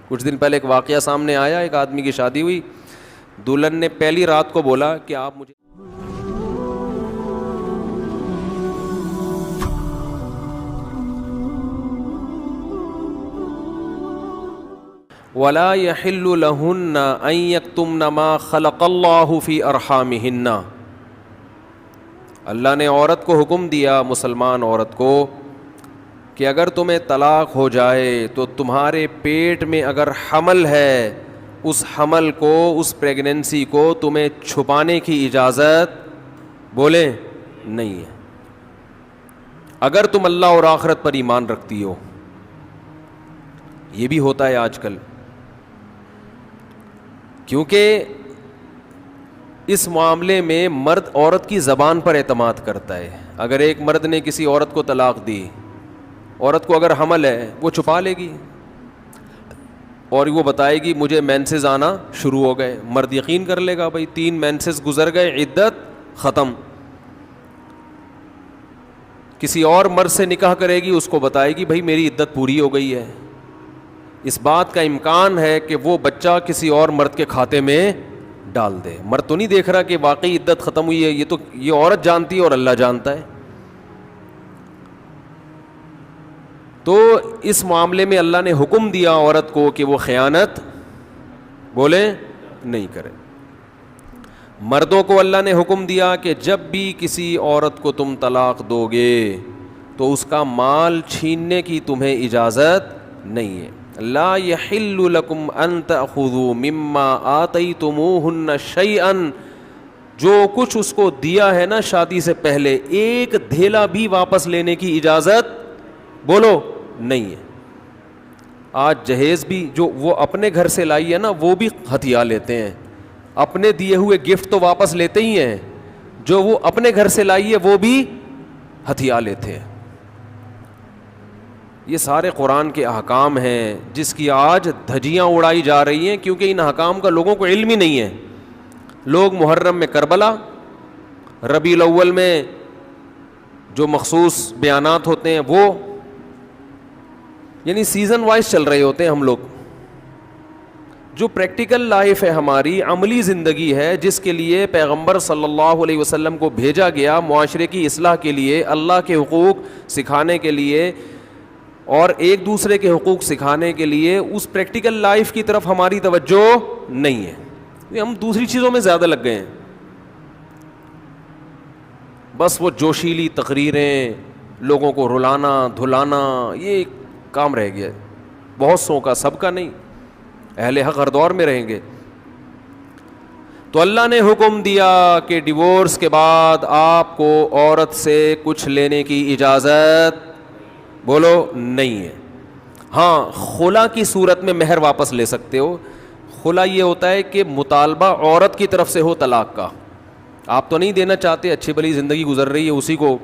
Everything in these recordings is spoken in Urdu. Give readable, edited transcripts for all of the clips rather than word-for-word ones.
کچھ دن پہلے ایک واقعہ سامنے آیا، ایک آدمی کی شادی ہوئی، دلہن نے پہلی رات کو بولا کہ آپ مجھے وَلَا يَحِلُّ لَهُنَّ أَن يَكْتُمْنَ مَا خَلَقَ اللَّهُ فِي أَرْحَامِهِنَّ، اللہ نے عورت کو حکم دیا، مسلمان عورت کو، کہ اگر تمہیں طلاق ہو جائے تو تمہارے پیٹ میں اگر حمل ہے، اس حمل کو، اس پریگننسی کو تمہیں چھپانے کی اجازت بولیں نہیں ہے، اگر تم اللہ اور آخرت پر ایمان رکھتی ہو۔ یہ بھی ہوتا ہے آج کل، کیونکہ اس معاملے میں مرد عورت کی زبان پر اعتماد کرتا ہے۔ اگر ایک مرد نے کسی عورت کو طلاق دی، عورت کو اگر حمل ہے وہ چھپا لے گی اور وہ بتائے گی مجھے مینسز آنا شروع ہو گئے، مرد یقین کر لے گا بھائی 3 مینسز گزر گئے، عدت ختم۔ کسی اور مرد سے نکاح کرے گی، اس کو بتائے گی بھائی میری عدت پوری ہو گئی ہے۔ اس بات کا امکان ہے کہ وہ بچہ کسی اور مرد کے کھاتے میں ڈال دے۔ مرد تو نہیں دیکھ رہا کہ واقعی عدت ختم ہوئی ہے، یہ تو یہ عورت جانتی ہے اور اللہ جانتا ہے۔ تو اس معاملے میں اللہ نے حکم دیا عورت کو کہ وہ خیانت بولے نہیں کرے۔ مردوں کو اللہ نے حکم دیا کہ جب بھی کسی عورت کو تم طلاق دو گے تو اس کا مال چھیننے کی تمہیں اجازت نہیں ہے۔ لا يحل لكم ان تأخذوا مما آتيتموهن شيئا، جو کچھ اس کو دیا ہے نا شادی سے پہلے، ایک دھیلا بھی واپس لینے کی اجازت بولو نہیں ہے۔ آج جہیز بھی جو وہ اپنے گھر سے لائی ہے نا وہ بھی ہتھیا لیتے ہیں، اپنے دیے ہوئے گفٹ تو واپس لیتے ہی ہیں، جو وہ اپنے گھر سے لائی ہے وہ بھی ہتھیا لیتے ہیں۔ یہ سارے قرآن کے احکام ہیں جس کی آج دھجیاں اڑائی جا رہی ہیں، کیونکہ ان احکام کا لوگوں کو علم ہی نہیں ہے۔ لوگ محرم میں کربلا، ربیع الاول میں جو مخصوص بیانات ہوتے ہیں وہ، یعنی سیزن وائز چل رہے ہوتے ہیں ہم لوگ۔ جو پریکٹیکل لائف ہے ہماری، عملی زندگی ہے، جس کے لیے پیغمبر صلی اللہ علیہ وسلم کو بھیجا گیا معاشرے کی اصلاح کے لیے، اللہ کے حقوق سکھانے کے لیے اور ایک دوسرے کے حقوق سکھانے کے لیے، اس پریکٹیکل لائف کی طرف ہماری توجہ نہیں ہے، ہم دوسری چیزوں میں زیادہ لگ گئے ہیں۔ بس وہ جوشیلی تقریریں، لوگوں کو رلانا دھلانا، یہ کام رہ گیا ہے بہت سو کا، سب کا نہیں۔ اہل حق ہر دور میں رہیں گے۔ تو اللہ نے حکم دیا کہ ڈیورس کے بعد آپ کو عورت سے کچھ لینے کی اجازت بولو نہیں ہے۔ ہاں، خلا کی صورت میں مہر واپس لے سکتے ہو۔ خلا یہ ہوتا ہے کہ مطالبہ عورت کی طرف سے ہو طلاق کا، آپ تو نہیں دینا چاہتے، اچھی بھلی زندگی گزر رہی ہے، اسی کو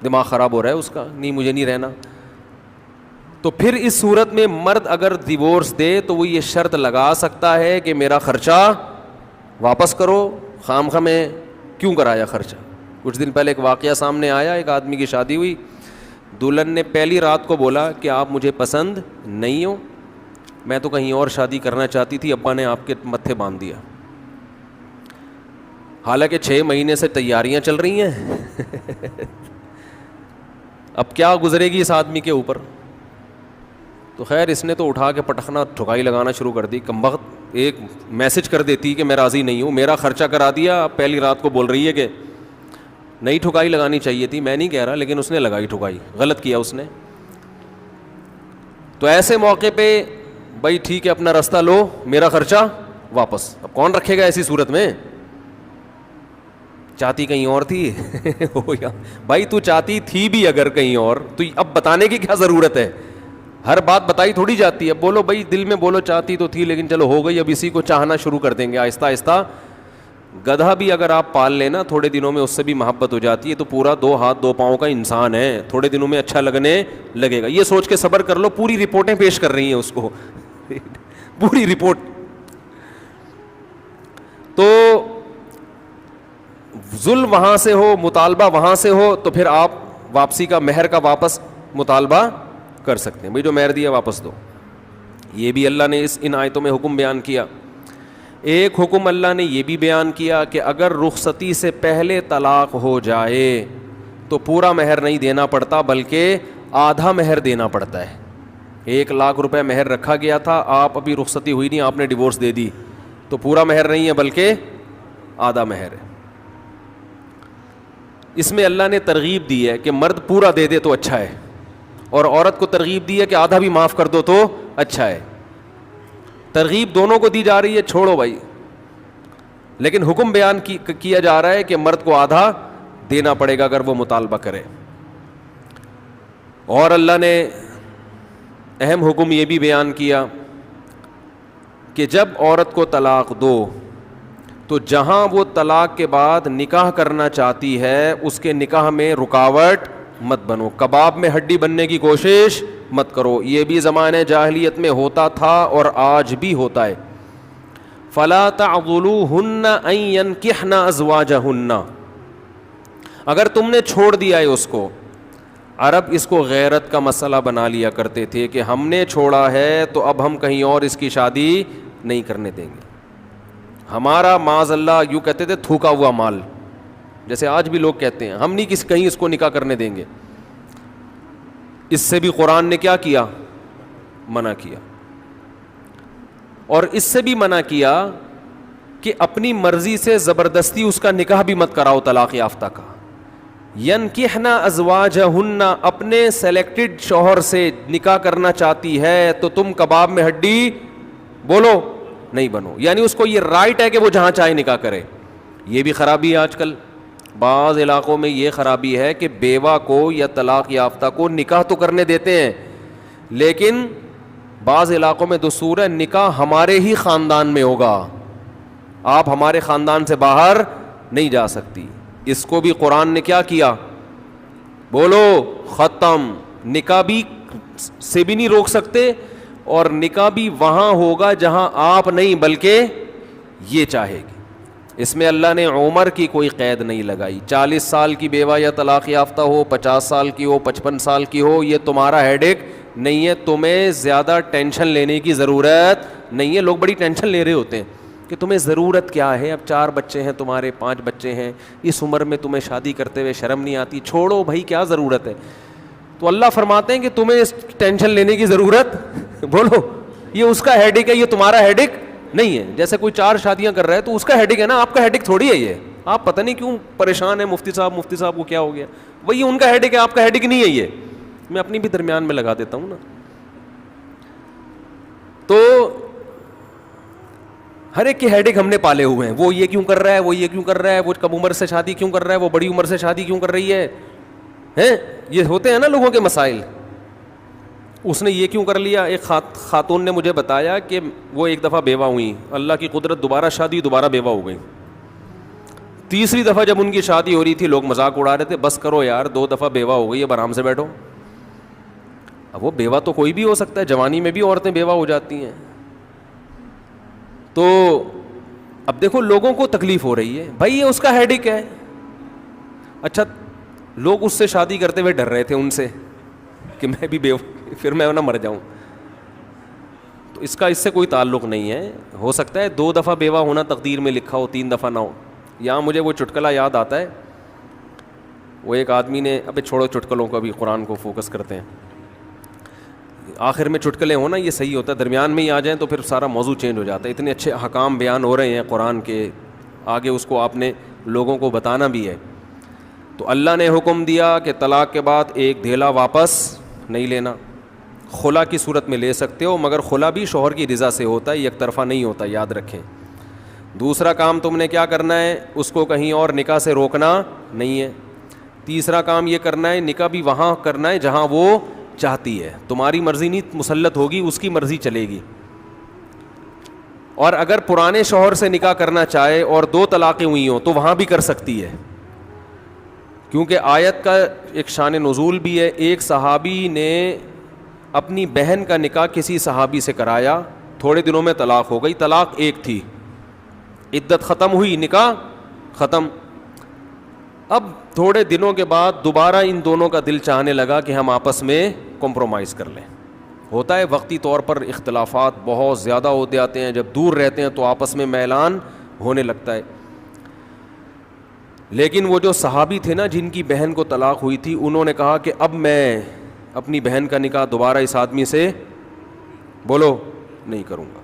دماغ خراب ہو رہا ہے اس کا، نہیں مجھے نہیں رہنا۔ تو پھر اس صورت میں مرد اگر ڈیورس دے تو وہ یہ شرط لگا سکتا ہے کہ میرا خرچہ واپس کرو، خام خواہ میں کیوں کرایا خرچہ۔ کچھ دن پہلے ایک واقعہ سامنے آیا، ایک آدمی کی شادی ہوئی، دلہن نے پہلی رات کو بولا کہ آپ مجھے پسند نہیں ہو، میں تو کہیں اور شادی کرنا چاہتی تھی، ابا نے آپ کے متھے باندھ دیا۔ حالانکہ 6 مہینے سے تیاریاں چل رہی ہیں اب کیا گزرے گی اس آدمی کے اوپر۔ تو خیر اس نے تو اٹھا کے پٹخنا ٹھکائی لگانا شروع کر دی، کمبخت ایک میسج کر دیتی کہ میں راضی نہیں ہوں، میرا خرچہ کرا دیا، اب پہلی رات کو بول رہی ہے کہ نئی ٹھکائی لگانی چاہیے تھی، میں نہیں کہہ رہا، لیکن اس نے لگائی ٹھکائی، غلط کیا اس نے۔ تو ایسے موقع پہ بھائی ٹھیک ہے اپنا راستہ لو، میرا خرچہ واپس۔ اب کون رکھے گا ایسی صورت میں؟ چاہتی کہیں اور تھی بھائی تو چاہتی تھی بھی اگر کہیں اور، تو اب بتانے کی کیا ضرورت ہے؟ ہر بات بتائی تھوڑی جاتی ہے، بولو بھائی دل میں بولو چاہتی تو تھی لیکن چلو ہو گئی، اب اسی کو چاہنا شروع کر دیں گے آہستہ آہستہ۔ گدھا بھی اگر آپ پال لینا تھوڑے دنوں میں اس سے بھی محبت ہو جاتی ہے، تو پورا 2 ہاتھ 2 پاؤں کا انسان ہے، تھوڑے دنوں میں اچھا لگنے لگے گا، یہ سوچ کے صبر کر لو۔ پوری رپورٹیں پیش کر رہی ہیں اس کو پوری رپورٹ۔ تو ظلم وہاں سے ہو، مطالبہ وہاں سے ہو، تو پھر آپ واپسی کا، مہر کا واپس مطالبہ کر سکتے ہیں، بھائی جو مہر دیا واپس دو۔ یہ بھی اللہ نے ان آیتوں میں حکم بیان کیا. ایک حکم اللہ نے یہ بھی بیان کیا کہ اگر رخصتی سے پہلے طلاق ہو جائے تو پورا مہر نہیں دینا پڑتا بلکہ آدھا مہر دینا پڑتا ہے. 1,00,000 روپے مہر رکھا گیا تھا, آپ ابھی رخصتی ہوئی نہیں, آپ نے ڈیورس دے دی, تو پورا مہر نہیں ہے بلکہ آدھا مہر ہے. اس میں اللہ نے ترغیب دی ہے کہ مرد پورا دے دے تو اچھا ہے, اور عورت کو ترغیب دی ہے کہ آدھا بھی معاف کر دو تو اچھا ہے. ترغیب دونوں کو دی جا رہی ہے, چھوڑو بھائی, لیکن حکم بیان کیا جا رہا ہے کہ مرد کو آدھا دینا پڑے گا اگر وہ مطالبہ کرے. اور اللہ نے اہم حکم یہ بھی بیان کیا کہ جب عورت کو طلاق دو تو جہاں وہ طلاق کے بعد نکاح کرنا چاہتی ہے اس کے نکاح میں رکاوٹ مت بنو, کباب میں ہڈی بننے کی کوشش مت کرو. یہ بھی زمانے جاہلیت میں ہوتا تھا اور آج بھی ہوتا ہے. فَلَا تَعْضُلُوهُنَّ أَن يَنْكِحْنَ أَزْوَاجَهُنَّ, اگر تم نے چھوڑ دیا ہے اس کو. عرب اس کو غیرت کا مسئلہ بنا لیا کرتے تھے کہ ہم نے چھوڑا ہے تو اب ہم کہیں اور اس کی شادی نہیں کرنے دیں گے. ہمارا معاذ اللہ یوں کہتے تھے تھوکا ہوا مال, جیسے آج بھی لوگ کہتے ہیں ہم نہیں کہیں اس کو نکاح کرنے دیں گے. اس سے بھی قرآن نے کیا کیا, منع کیا. اور اس سے بھی منع کیا کہ اپنی مرضی سے زبردستی اس کا نکاح بھی مت کراؤ طلاق یافتہ کا. ینکحنا ازواجہن, اپنے سلیکٹڈ شوہر سے نکاح کرنا چاہتی ہے تو تم کباب میں ہڈی بولو نہیں بنو, یعنی اس کو یہ رائٹ ہے کہ وہ جہاں چاہے نکاح کرے. یہ بھی خرابی ہے آج کل بعض علاقوں میں, یہ خرابی ہے کہ بیوہ کو یا طلاق یافتہ کو نکاح تو کرنے دیتے ہیں, لیکن بعض علاقوں میں دستور ہے نکاح ہمارے ہی خاندان میں ہوگا, آپ ہمارے خاندان سے باہر نہیں جا سکتی. اس کو بھی قرآن نے کیا کیا, بولو ختم. نکاح بھی سے بھی نہیں روک سکتے, اور نکاح بھی وہاں ہوگا جہاں آپ نہیں بلکہ یہ چاہے گی. اس میں اللہ نے عمر کی کوئی قید نہیں لگائی. 40 سال کی بیوہ یا طلاق یافتہ ہو, 50 سال کی ہو, 55 سال کی ہو, یہ تمہارا ہیڈ ایک نہیں ہے. تمہیں زیادہ ٹینشن لینے کی ضرورت نہیں ہے. لوگ بڑی ٹینشن لے رہے ہوتے ہیں کہ تمہیں ضرورت کیا ہے, اب 4 بچے ہیں تمہارے, 5 بچے ہیں, اس عمر میں تمہیں شادی کرتے ہوئے شرم نہیں آتی. چھوڑو بھائی, کیا ضرورت ہے. تو اللہ فرماتے ہیں کہ تمہیں ٹینشن لینے کی ضرورت, بولو یہ اس کا ہیڈ ایک ہے, یہ تمہارا ہیڈ ایک نہیں ہے. جیسے کوئی 4 شادیاں کر رہا ہے تو اس کا ہیڈ ایک ہے نا, آپ کا ہیڈ ایک تھوڑی ہے یہ. آپ پتہ نہیں کیوں پریشان ہیں, مفتی صاحب کو کیا ہو گیا, وہی ان کا ہیڈ ایک ہے, آپ کا ہیڈ ایک نہیں ہے. یہ میں اپنی بھی درمیان میں لگا دیتا ہوں نا. تو ہر ایک کے ہیڈ ایک ہم نے پالے ہوئے ہیں. وہ یہ کیوں کر رہا ہے, وہ یہ کیوں کر رہا ہے, وہ کم عمر سے شادی کیوں کر رہا ہے, وہ بڑی عمر سے شادی کیوں کر رہی ہے, یہ ہوتے ہیں نا لوگوں کے مسائل. اس نے یہ کیوں کر لیا. ایک خاتون نے مجھے بتایا کہ وہ ایک دفعہ بیوہ ہوئی, اللہ کی قدرت دوبارہ شادی, دوبارہ بیوہ ہو گئی. تیسری دفعہ جب ان کی شادی ہو رہی تھی لوگ مذاق اڑا رہے تھے, بس کرو یار 2 دفعہ بیوہ ہو گئی, اب آرام سے بیٹھو. اب وہ بیوہ تو کوئی بھی ہو سکتا ہے, جوانی میں بھی عورتیں بیوہ ہو جاتی ہیں. تو اب دیکھو لوگوں کو تکلیف ہو رہی ہے, بھائی یہ اس کا ہیڈ ایک ہے. اچھا لوگ اس سے شادی کرتے ہوئے ڈر رہے تھے ان سے کہ میں بھی بیوہ, پھر میں نہ مر جاؤں. تو اس کا اس سے کوئی تعلق نہیں ہے. ہو سکتا ہے 2 دفعہ بیوہ ہونا تقدیر میں لکھا ہو, 3 دفعہ نہ ہو. یہاں مجھے وہ چٹکلا یاد آتا ہے, وہ ایک آدمی نے, ابے چھوڑو چٹکلوں کو, ابھی قرآن کو فوکس کرتے ہیں. آخر میں چٹکلے ہوں نا, یہ صحیح ہوتا ہے, درمیان میں ہی آ جائیں تو پھر سارا موضوع چینج ہو جاتا ہے. اتنے اچھے احکام بیان ہو رہے ہیں قرآن کے, آگے اس کو آپ نے لوگوں کو بتانا بھی ہے. تو اللہ نے حکم دیا کہ طلاق کے بعد ایک دھیلا واپس نہیں لینا. خلا کی صورت میں لے سکتے ہو, مگر خلا بھی شوہر کی رضا سے ہوتا ہے, یک طرفہ نہیں ہوتا, یاد رکھیں. دوسرا کام تم نے کیا کرنا ہے, اس کو کہیں اور نکاح سے روکنا نہیں ہے. تیسرا کام یہ کرنا ہے, نکاح بھی وہاں کرنا ہے جہاں وہ چاہتی ہے. تمہاری مرضی نہیں مسلط ہوگی, اس کی مرضی چلے گی. اور اگر پرانے شوہر سے نکاح کرنا چاہے اور 2 طلاقیں ہوئی ہوں تو وہاں بھی کر سکتی ہے, کیونکہ آیت کا ایک شان نزول بھی ہے. ایک صحابی نے اپنی بہن کا نکاح کسی صحابی سے کرایا, تھوڑے دنوں میں طلاق ہو گئی. طلاق ایک تھی, عدت ختم ہوئی, نکاح ختم. اب تھوڑے دنوں کے بعد دوبارہ ان دونوں کا دل چاہنے لگا کہ ہم آپس میں کمپرومائز کر لیں. ہوتا ہے وقتی طور پر اختلافات بہت زیادہ ہوتے آتے ہیں, جب دور رہتے ہیں تو آپس میں میلان ہونے لگتا ہے. لیکن وہ جو صحابی تھے نا جن کی بہن کو طلاق ہوئی تھی, انہوں نے کہا کہ اب میں اپنی بہن کا نکاح دوبارہ اس آدمی سے بولو نہیں کروں گا.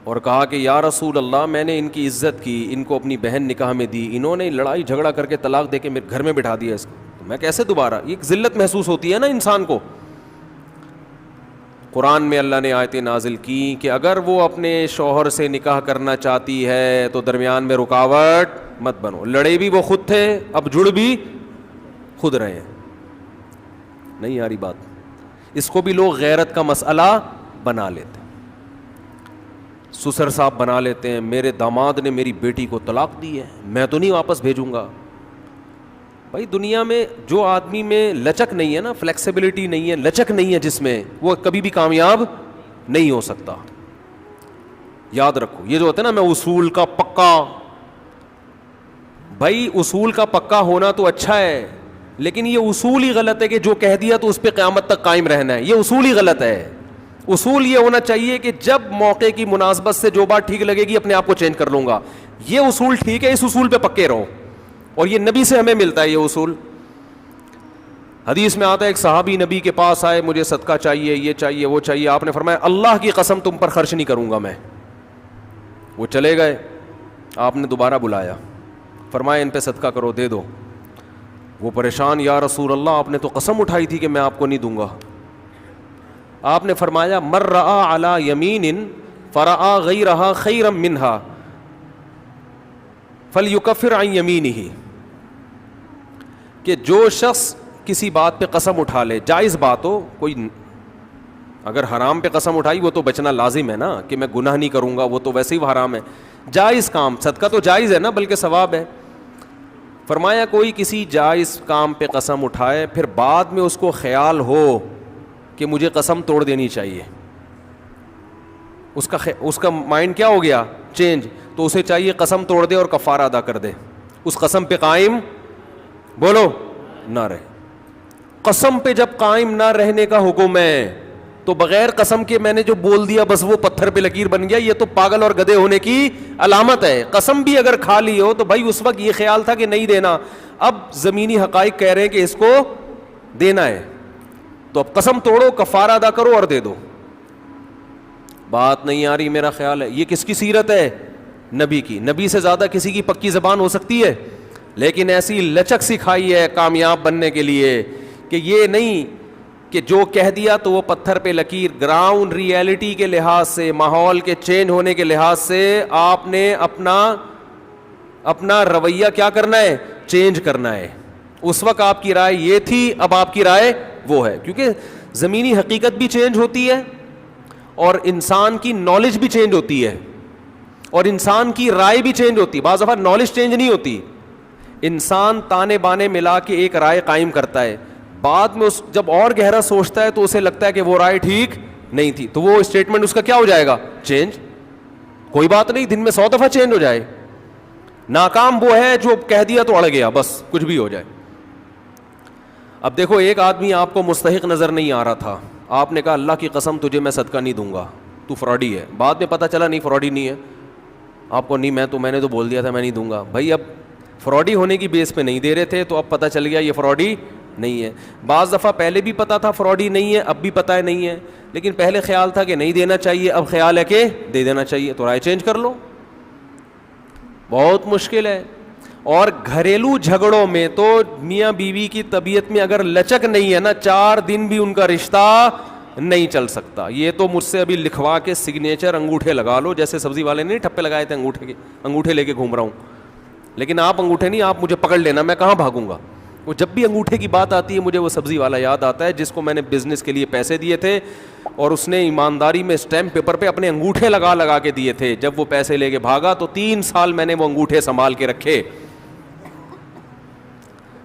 اور کہا کہ یا رسول اللہ, میں نے ان کی عزت کی, ان کو اپنی بہن نکاح میں دی, انہوں نے لڑائی جھگڑا کر کے طلاق دے کے میرے گھر میں بٹھا دیا اس کو, تو میں کیسے دوبارہ. ایک ذلت محسوس ہوتی ہے نا انسان کو. قرآن میں اللہ نے آیتیں نازل کی کہ اگر وہ اپنے شوہر سے نکاح کرنا چاہتی ہے تو درمیان میں رکاوٹ مت بنو. لڑے بھی وہ خود تھے, اب جڑ بھی خود رہے ہیں. نہیں آ رہی بات. اس کو بھی لوگ غیرت کا مسئلہ بنا لیتے, سسر صاحب بنا لیتے ہیں. میرے داماد نے میری بیٹی کو طلاق دی ہے, میں تو نہیں واپس بھیجوں گا. بھائی دنیا میں جو آدمی میں لچک نہیں ہے نا, فلیکسیبلٹی نہیں ہے, لچک نہیں ہے جس میں, وہ کبھی بھی کامیاب نہیں ہو سکتا. یاد رکھو یہ جو ہوتا ہے نا, میں اصول کا پکا. بھائی اصول کا پکا ہونا تو اچھا ہے, لیکن یہ اصول ہی غلط ہے کہ جو کہہ دیا تو اس پہ قیامت تک قائم رہنا ہے. یہ اصول ہی غلط ہے. اصول یہ ہونا چاہیے کہ جب موقع کی مناسبت سے جو بات ٹھیک لگے گی اپنے آپ کو چینج کر لوں گا. یہ اصول ٹھیک ہے, اس اصول پہ پکے رہو, اور یہ نبی سے ہمیں ملتا ہے یہ اصول. حدیث میں آتا ہے ایک صحابی نبی کے پاس آئے, مجھے صدقہ چاہیے, یہ چاہیے, وہ چاہیے. آپ نے فرمایا اللہ کی قسم تم پر خرچ نہیں کروں گا میں. وہ چلے گئے, آپ نے دوبارہ بلایا, فرمایا ان پہ صدقہ کرو, دے دو. وہ پریشان, یا رسول اللہ آپ نے تو قسم اٹھائی تھی کہ میں آپ کو نہیں دوں گا. آپ نے فرمایا مر رآ علی یمین فرآ غیرہا خیرا منہا فلیکفر عن یمینہ, کہ جو شخص کسی بات پہ قسم اٹھا لے, جائز بات ہو, کوئی اگر حرام پہ قسم اٹھائی وہ تو بچنا لازم ہے نا, کہ میں گناہ نہیں کروں گا, وہ تو ویسے ہی حرام ہے. جائز کام, صدقہ تو جائز ہے نا, بلکہ ثواب ہے. فرمایا کوئی کسی جائز کام پہ قسم اٹھائے, پھر بعد میں اس کو خیال ہو کہ مجھے قسم توڑ دینی چاہیے, اس کا مائنڈ کیا ہو گیا, چینج, تو اسے چاہیے قسم توڑ دے اور کفارہ ادا کر دے, اس قسم پہ قائم بولو نہ رہے. قسم پہ جب قائم نہ رہنے کا حکم ہے تو بغیر قسم کے میں نے جو بول دیا بس وہ پتھر پہ لکیر بن گیا, یہ تو پاگل اور گدھے ہونے کی علامت ہے. قسم بھی اگر کھا لی ہو تو بھائی اس وقت یہ خیال تھا کہ نہیں دینا, اب زمینی حقائق کہہ رہے ہیں کہ اس کو دینا ہے, تو اب قسم توڑو, کفارہ ادا کرو اور دے دو. بات نہیں آ رہی میرا خیال ہے. یہ کس کی سیرت ہے, نبی کی. نبی سے زیادہ کسی کی پکی زبان ہو سکتی ہے, لیکن ایسی لچک سکھائی ہے کامیاب بننے کے لیے کہ یہ نہیں کہ جو کہہ دیا تو وہ پتھر پہ لکیر. گراؤنڈ ریئلٹی کے لحاظ سے, ماحول کے چینج ہونے کے لحاظ سے آپ نے اپنا رویہ کیا کرنا ہے, چینج کرنا ہے. اس وقت آپ کی رائے یہ تھی, اب آپ کی رائے وہ ہے, کیونکہ زمینی حقیقت بھی چینج ہوتی ہے اور انسان کی نالج بھی چینج ہوتی ہے اور انسان کی رائے بھی چینج ہوتی ہے. بعض دفعہ نالج چینج نہیں ہوتی, انسان تانے بانے ملا کے ایک رائے قائم کرتا ہے, بعد میں جب اور گہرا سوچتا ہے تو اسے لگتا ہے کہ وہ رائے ٹھیک نہیں تھی, تو وہ اسٹیٹمنٹ اس کا کیا ہو جائے گا, چینج. کوئی بات نہیں, دن میں 100 دفعہ چینج ہو جائے. ناکام وہ ہے جو کہہ دیا تو اڑ گیا, بس کچھ بھی ہو جائے. اب دیکھو ایک آدمی آپ کو مستحق نظر نہیں آ رہا تھا, آپ نے کہا اللہ کی قسم تجھے میں صدقہ نہیں دوں گا, تو فراڈی ہے. بعد میں پتہ چلا نہیں فراڈی نہیں ہے, آپ کو نہیں, میں نے تو بول دیا تھا میں نہیں دوں گا. بھائی اب فراڈی ہونے کی بیس پہ نہیں دے رہے تھے, تو اب پتہ چل گیا یہ فراڈی نہیں ہے. بعض دفعہ پہلے بھی پتا تھا فراڈی نہیں ہے, اب بھی پتہ ہے نہیں ہے, لیکن پہلے خیال تھا کہ نہیں دینا چاہیے, اب خیال ہے کہ دے دینا چاہیے, تو رائے چینج کر لو. بہت مشکل ہے. اور گھریلو جھگڑوں میں تو میاں بیوی کی طبیعت میں اگر لچک نہیں ہے نا, 4 دن بھی ان کا رشتہ نہیں چل سکتا. یہ تو مجھ سے ابھی لکھوا کے سگنیچر انگوٹھے لگا لو, جیسے سبزی والے نے ٹھپے لگائے تھے انگوٹھے لے کے گھوم رہا ہوں, لیکن آپ انگوٹھے نہیں, آپ مجھے پکڑ لینا, میں کہاں بھاگوں گا. وہ جب بھی انگوٹھے کی بات آتی ہے مجھے وہ سبزی والا یاد آتا ہے جس کو میں نے بزنس کے لیے پیسے دیے تھے, اور اس نے ایمانداری میں اسٹیمپ پیپر پہ اپنے انگوٹھے لگا کے دیے تھے. جب وہ پیسے لے کے بھاگا تو 3 سال میں نے وہ انگوٹھے سنبھال کے رکھے.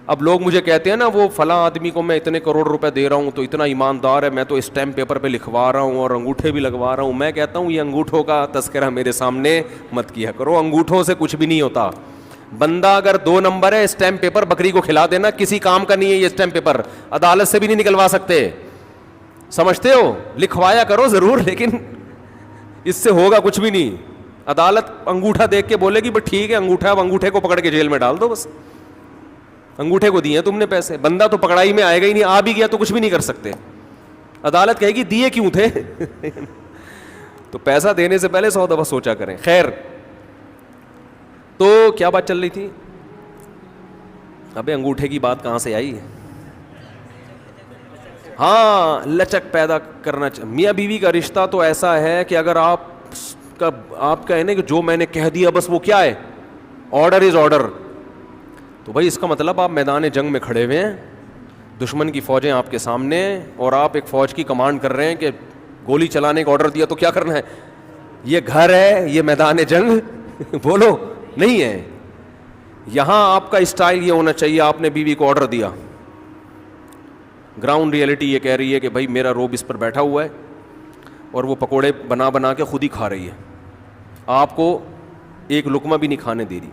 اب لوگ مجھے کہتے ہیں نا وہ فلاں آدمی کو میں اتنے کروڑ روپے دے رہا ہوں تو اتنا ایماندار ہے, میں تو اسٹیمپ پیپر پہ لکھوا رہا ہوں اور انگوٹھے بھی لگوا رہا ہوں. میں کہتا ہوں یہ انگوٹھوں کا تذکرہ میرے سامنے مت کیا کرو, انگوٹھوں سے کچھ بھی نہیں ہوتا. بندہ اگر 2 نمبر ہے, اسٹیمپ پیپر بکری کو کھلا دینا, کسی کام کا نہیں ہے یہ اسٹیمپ پیپر, عدالت سے بھی نہیں نکلوا سکتے. سمجھتے ہو؟ لکھوایا کرو ضرور، لیکن اس سے ہوگا کچھ بھی نہیں. عدالت انگوٹھا دیکھ کے بولے گی بس ٹھیک ہے انگوٹھا، اب انگوٹھے کو پکڑ کے جیل میں ڈال دو بس. انگوٹھے کو دیے تم نے پیسے، بندہ تو پکڑائی میں آئے گا ہی نہیں، آ بھی گیا تو کچھ بھی نہیں کر سکتے. عدالت کہے گی دیے کیوں تھے. تو پیسہ دینے سے پہلے 100 دفعہ سوچا کریں. خیر، تو کیا بات چل رہی تھی؟ ابے انگوٹھے کی بات کہاں سے آئی؟ ہاں، لچک پیدا کرنا میاں بیوی کا رشتہ تو ایسا ہے کہ اگر آپ کا ہے نا کہ جو میں نے کہہ دیا بس وہ کیا ہے، آرڈر از آرڈر. تو بھائی اس کا مطلب آپ میدان جنگ میں کھڑے ہوئے ہیں، دشمن کی فوجیں آپ کے سامنے ہیں، اور آپ ایک فوج کی کمانڈ کر رہے ہیں کہ گولی چلانے کا آرڈر دیا تو کیا کرنا ہے. یہ گھر ہے، یہ میدان جنگ بولو نہیں ہے. یہاں آپ کا اسٹائل یہ ہونا چاہیے، آپ نے بیوی کو آرڈر دیا. گراؤنڈ ریئلٹی یہ کہہ رہی ہے کہ بھائی میرا روب اس پر بیٹھا ہوا ہے اور وہ پکوڑے بنا بنا کے خود ہی کھا رہی ہے، آپ کو ایک لقمہ بھی نہیں کھانے دے رہی.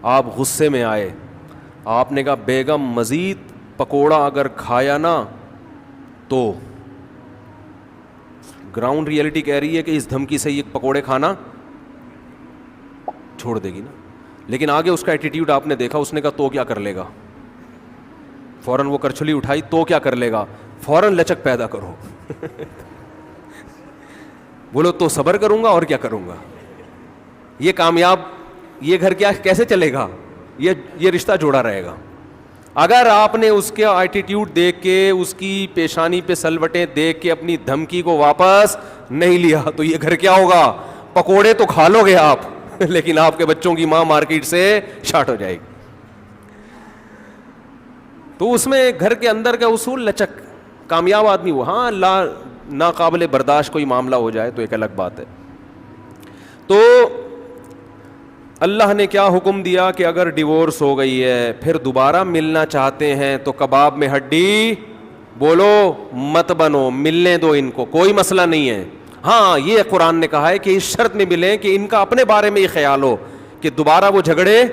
آپ غصے میں آئے، آپ نے کہا بیگم مزید پکوڑا اگر کھایا نا تو. گراؤنڈ ریئلٹی کہہ رہی ہے کہ اس دھمکی سے یہ پکوڑے کھانا چھوڑ دے گی نا. لیکن آگے اس کا ایٹیٹیوڈ آپ نے دیکھا، اس نے کہا تو کیا کر لے گا. فوراً وہ کرچھلی اٹھائی، تو کیا کر لے گا. فوراً لچک پیدا کرو. بولو تو صبر کروں گا اور کیا کروں گا. یہ کامیاب، یہ گھر کیا کیسے چلے گا، یہ رشتہ جوڑا رہے گا. اگر آپ نے اس کا ایٹیٹیوڈ دیکھ کے، اس کی پیشانی پہ سلوٹیں دیکھ کے اپنی دھمکی کو واپس نہیں لیا تو یہ گھر کیا ہوگا، پکوڑے تو کھا لو گے آپ لیکن آپ کے بچوں کی ماں مارکیٹ سے شارٹ ہو جائے گی. تو اس میں گھر کے اندر کا اصول لچک. کامیاب آدمی وہ، ہاں ناقابل برداشت کوئی معاملہ ہو جائے تو ایک الگ بات ہے. تو اللہ نے کیا حکم دیا کہ اگر ڈیورس ہو گئی ہے پھر دوبارہ ملنا چاہتے ہیں تو کباب میں ہڈی بولو مت بنو، ملنے دو ان کو، کوئی مسئلہ نہیں ہے. ہاں یہ قرآن نے کہا ہے کہ اس شرط میں ملیں کہ ان کا اپنے بارے میں یہ خیال ہو کہ دوبارہ وہ جھگڑے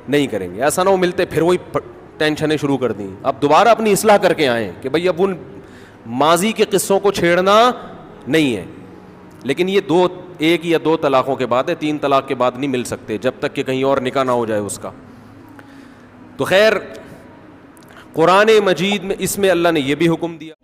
نہیں کریں گے. ایسا نہ ہو ملتے پھر وہی ٹینشنیں شروع کر دیں. اب دوبارہ اپنی اصلاح کر کے آئیں کہ بھئی اب ان ماضی کے قصوں کو چھیڑنا نہیں ہے. لیکن یہ ایک یا دو طلاقوں کے بعد ہے، 3 طلاق کے بعد نہیں مل سکتے جب تک کہ کہیں اور نکاح نہ ہو جائے اس کا. تو خیر، قرآن مجید میں اس میں اللہ نے یہ بھی حکم دیا.